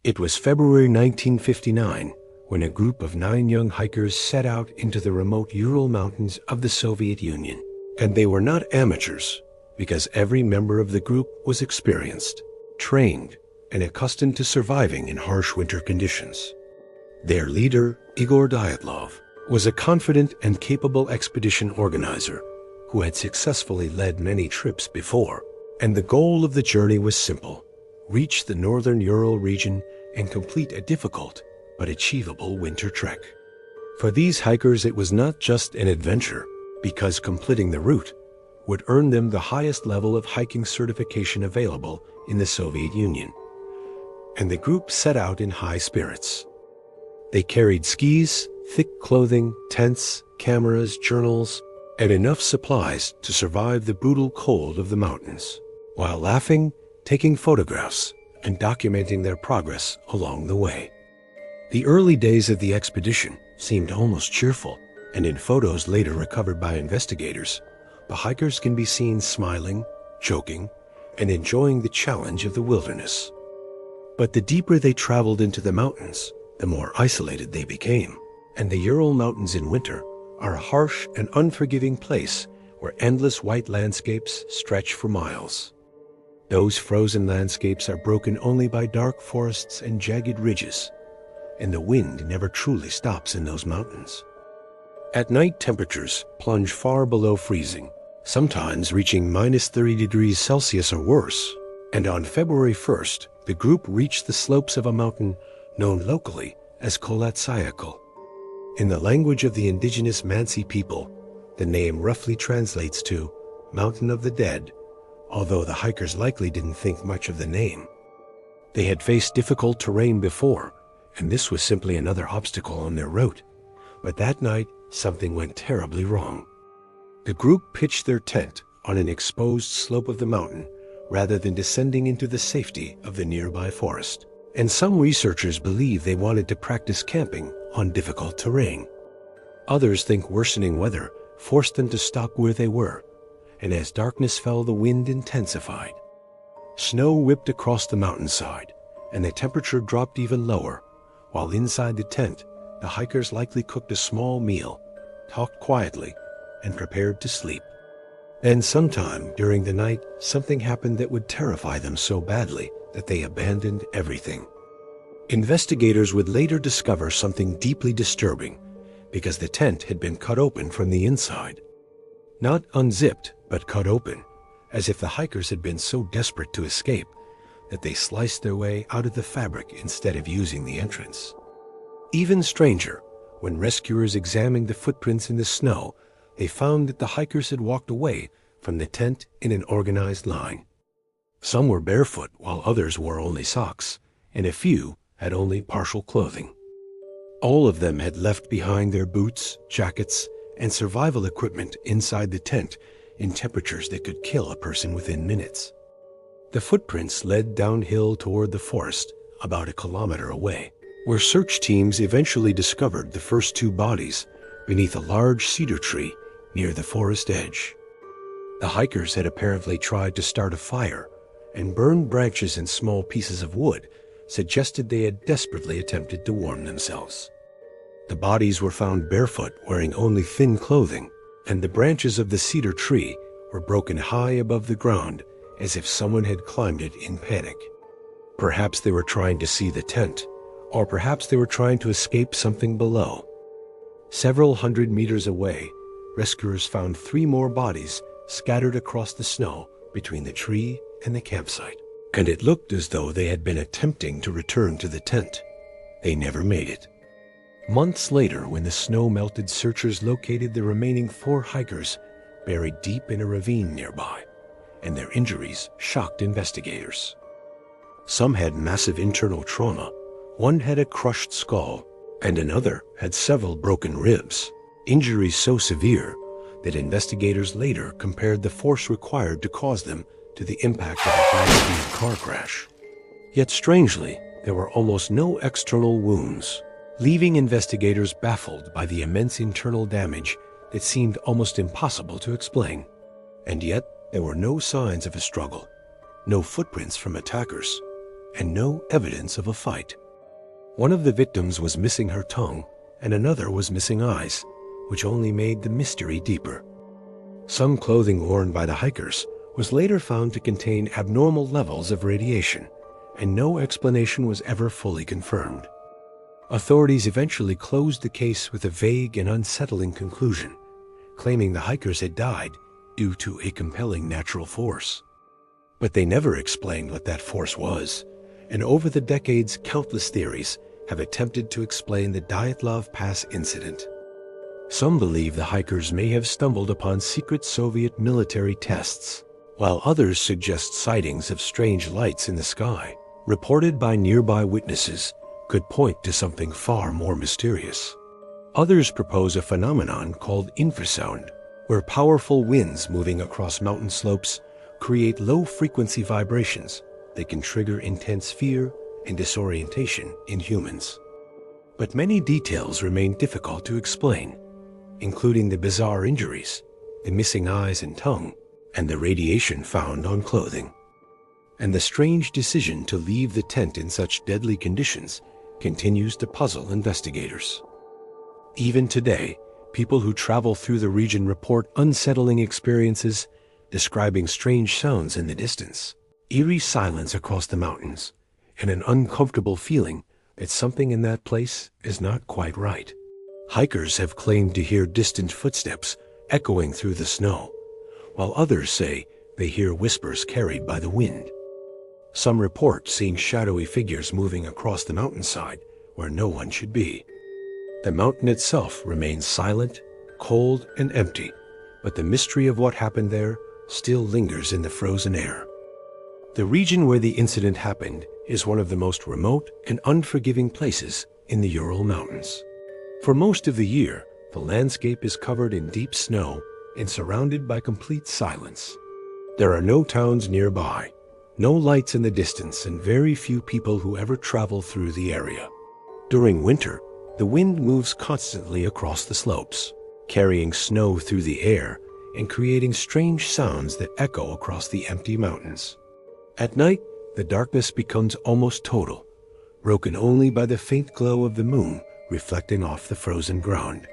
It was February 1959 when a group of 9 young hikers set out into the remote Ural Mountains of the Soviet Union. And they were not amateurs, because every member of the group was experienced, trained, and accustomed to surviving in harsh winter conditions. Their leader, Igor Dyatlov, was a confident and capable expedition organizer who had successfully led many trips before, and the goal of the journey was simple: reach the northern Ural region and complete a difficult but achievable winter trek. For these hikers, it was not just an adventure, because completing the route would earn them the highest level of hiking certification available in the Soviet Union. And the group set out in high spirits. They carried skis, thick clothing, tents, cameras, journals, and enough supplies to survive the brutal cold of the mountains, while laughing, taking photographs, and documenting their progress along the way. The early days of the expedition seemed almost cheerful, and in photos later recovered by investigators, the hikers can be seen smiling, joking, and enjoying the challenge of the wilderness. But the deeper they traveled into the mountains, the more isolated they became, and the Ural Mountains in winter are a harsh and unforgiving place where endless white landscapes stretch for miles. Those frozen landscapes are broken only by dark forests and jagged ridges, and the wind never truly stops in those mountains. At night, temperatures plunge far below freezing, sometimes reaching -30 degrees Celsius or worse, and on February 1st, the group reached the slopes of a mountain known locally as Kolatsayakal. In the language of the indigenous Mansi people, the name roughly translates to Mountain of the Dead, although the hikers likely didn't think much of the name. They had faced difficult terrain before, and this was simply another obstacle on their route. But that night, something went terribly wrong. The group pitched their tent on an exposed slope of the mountain rather than descending into the safety of the nearby forest. And some researchers believe they wanted to practice camping on difficult terrain. Others think worsening weather forced them to stop where they were, and as darkness fell, the wind intensified. Snow whipped across the mountainside, and the temperature dropped even lower, while inside the tent, the hikers likely cooked a small meal, talked quietly, and prepared to sleep. Then sometime during the night, something happened that would terrify them so badly that they abandoned everything. Investigators would later discover something deeply disturbing, because the tent had been cut open from the inside. Not unzipped, but cut open, as if the hikers had been so desperate to escape that they sliced their way out of the fabric instead of using the entrance. Even stranger, when rescuers examined the footprints in the snow, they found that the hikers had walked away from the tent in an organized line. Some were barefoot, while others wore only socks, and a few had only partial clothing. All of them had left behind their boots, jackets, and survival equipment inside the tent in temperatures that could kill a person within minutes. The footprints led downhill toward the forest, about a kilometer away, where search teams eventually discovered the first 2 bodies beneath a large cedar tree near the forest edge. The hikers had apparently tried to start a fire, and burned branches and small pieces of wood suggested they had desperately attempted to warm themselves. The bodies were found barefoot, wearing only thin clothing, and the branches of the cedar tree were broken high above the ground as if someone had climbed it in panic. Perhaps they were trying to see the tent, or perhaps they were trying to escape something below. Several hundred meters away, rescuers found 3 more bodies scattered across the snow between the tree and the campsite, and it looked as though they had been attempting to return to the tent. They never made it. Months later, when the snow melted, searchers located the remaining 4 hikers buried deep in a ravine nearby, and their injuries shocked investigators. Some had massive internal trauma. One had a crushed skull, and another had several broken ribs, injuries so severe that investigators later compared the force required to cause them to the impact of a high-speed car crash. Yet strangely, there were almost no external wounds, leaving investigators baffled by the immense internal damage that seemed almost impossible to explain. And yet, there were no signs of a struggle, no footprints from attackers, and no evidence of a fight. One of the victims was missing her tongue, and another was missing eyes, which only made the mystery deeper. Some clothing worn by the hikers was later found to contain abnormal levels of radiation, and no explanation was ever fully confirmed. Authorities eventually closed the case with a vague and unsettling conclusion, claiming the hikers had died due to a compelling natural force. But they never explained what that force was, and over the decades countless theories have attempted to explain the Dyatlov Pass Incident. Some believe the hikers may have stumbled upon secret Soviet military tests, while others suggest sightings of strange lights in the sky, reported by nearby witnesses, could point to something far more mysterious. Others propose a phenomenon called infrasound, where powerful winds moving across mountain slopes create low-frequency vibrations that can trigger intense fear and disorientation in humans. But many details remain difficult to explain, including the bizarre injuries, the missing eyes and tongue, and the radiation found on clothing. And the strange decision to leave the tent in such deadly conditions continues to puzzle investigators. Even today, people who travel through the region report unsettling experiences, describing strange sounds in the distance, eerie silence across the mountains, and an uncomfortable feeling that something in that place is not quite right. Hikers have claimed to hear distant footsteps echoing through the snow, while others say they hear whispers carried by the wind. Some report seeing shadowy figures moving across the mountainside where no one should be. The mountain itself remains silent, cold, and empty, but the mystery of what happened there still lingers in the frozen air. The region where the incident happened is one of the most remote and unforgiving places in the Ural Mountains. For most of the year, the landscape is covered in deep snow and surrounded by complete silence. There are no towns nearby, no lights in the distance, and very few people who ever travel through the area. During winter, the wind moves constantly across the slopes, carrying snow through the air and creating strange sounds that echo across the empty mountains. At night, the darkness becomes almost total, broken only by the faint glow of the moon reflecting off the frozen ground.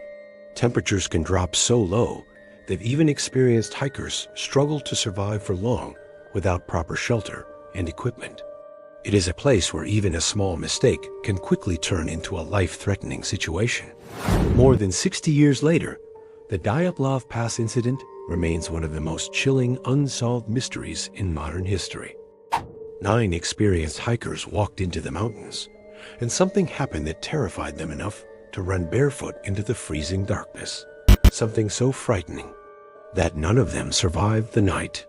Temperatures can drop so low that even experienced hikers struggle to survive for long without proper shelter and equipment. It is a place where even a small mistake can quickly turn into a life-threatening situation. More than 60 years later, the Dyatlov Pass Incident remains one of the most chilling unsolved mysteries in modern history. 9 experienced hikers walked into the mountains, and something happened that terrified them enough to run barefoot into the freezing darkness. Something so frightening that none of them survived the night.